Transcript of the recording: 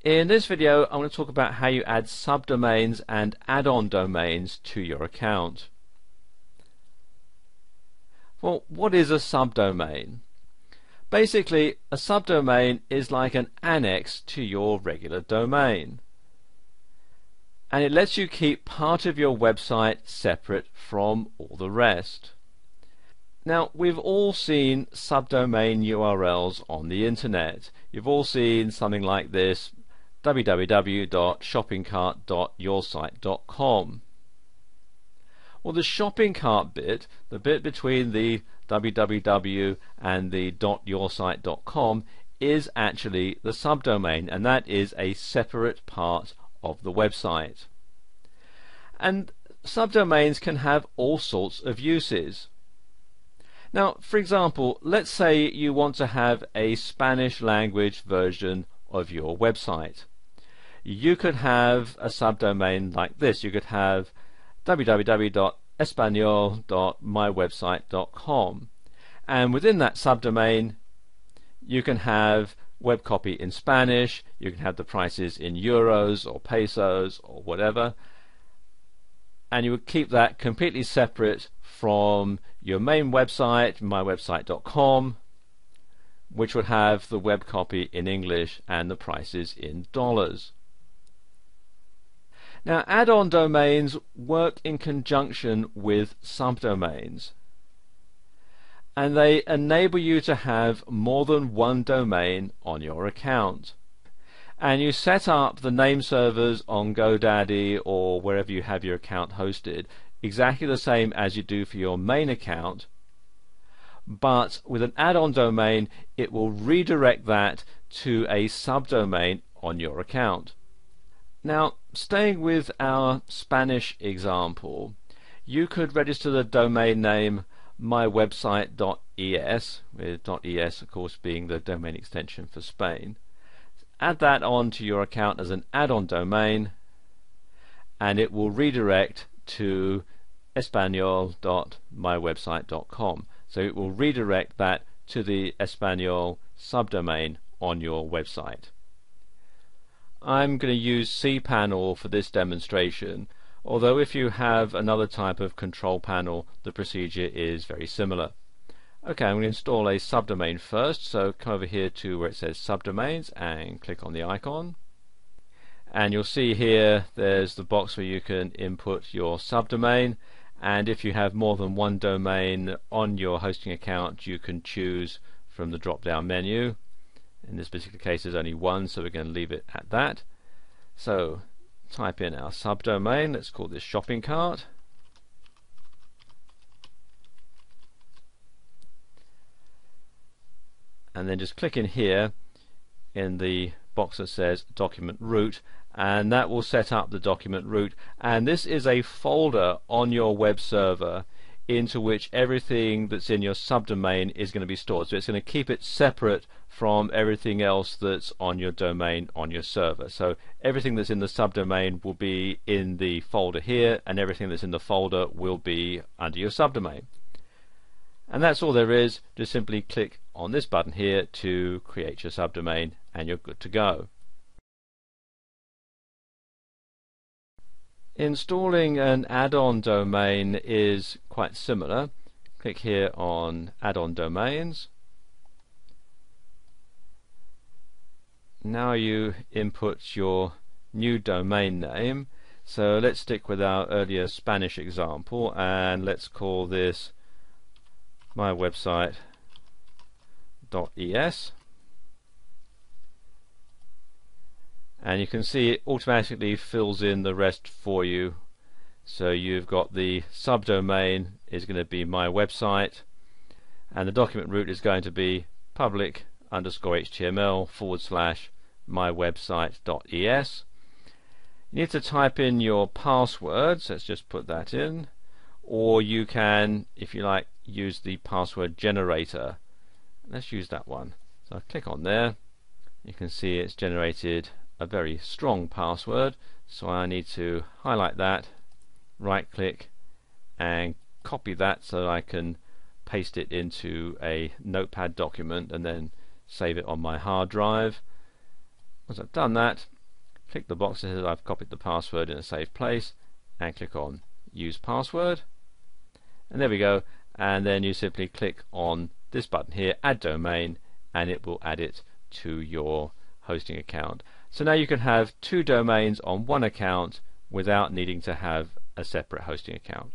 In this video, I want to talk about how you add subdomains and add-on domains to your account. Well, what is a subdomain? Basically, a subdomain is like an annex to your regular domain. And it lets you keep part of your website separate from all the rest. Now, we've all seen subdomain URLs on the internet. You've all seen something like this: www.shoppingcart.yoursite.com. Well, the shopping cart bit, the bit between the www and the .yoursite.com, is actually the subdomain, and that is a separate part of the website. And subdomains can have all sorts of uses. Now, for example, let's say you want to have a Spanish language version of your website. You could have a subdomain like this. You could have www.espanol.mywebsite.com, and within that subdomain you can have web copy in Spanish, you can have the prices in euros or pesos or whatever, and you would keep that completely separate from your main website, mywebsite.com, which would have the web copy in English and the prices in dollars. Now, add-on domains work in conjunction with subdomains, and they enable you to have more than one domain on your account. And you set up the name servers on GoDaddy or wherever you have your account hosted exactly the same as you do for your main account, but with an add-on domain it will redirect that to a subdomain on your account. Now, staying with our Spanish example, you could register the domain name mywebsite.es, with .es of course being the domain extension for Spain. Add that on to your account as an add-on domain, and it will redirect to espanol.mywebsite.com. So it will redirect that to the Espanol subdomain on your website. I'm going to use cPanel for this demonstration, although if you have another type of control panel the procedure is very similar. Okay, I'm going to install a subdomain first, so come over here to where it says Subdomains and click on the icon, and you'll see here there's the box where you can input your subdomain, and if you have more than one domain on your hosting account you can choose from the drop down menu. In this particular case there's only one, so we're going to leave it at that. So type in our subdomain, let's call this shopping cart, and then just click in here in the box that says document root, and that will set up the document root, and this is a folder on your web server into which everything that's in your subdomain is going to be stored. So it's going to keep it separate from everything else that's on your domain on your server. So everything that's in the subdomain will be in the folder here, and everything that's in the folder will be under your subdomain. And that's all there is. Just simply click on this button here to create your subdomain and you're good to go. Installing an add-on domain is quite similar. Click here on Addon Domains. Now you input your new domain name. So let's stick with our earlier Spanish example and let's call this mywebsite.es. And you can see it automatically fills in the rest for you. So you've got the subdomain is going to be my website, and the document root is going to be public_html/mywebsite.es. You need to type in your passwords. Let's just put that in, or you can, if you like, use the password generator. Let's use that one. So I click on there. You can see it's generated a very strong password, so I need to highlight that, right click and copy that so I can paste it into a notepad document and then save it on my hard drive. Once I've done that, click the box that says I've copied the password in a safe place and click on use password, and there we go. And then you simply click on this button here, add domain, and it will add it to your hosting account. So now you can have two domains on one account without needing to have a separate hosting account.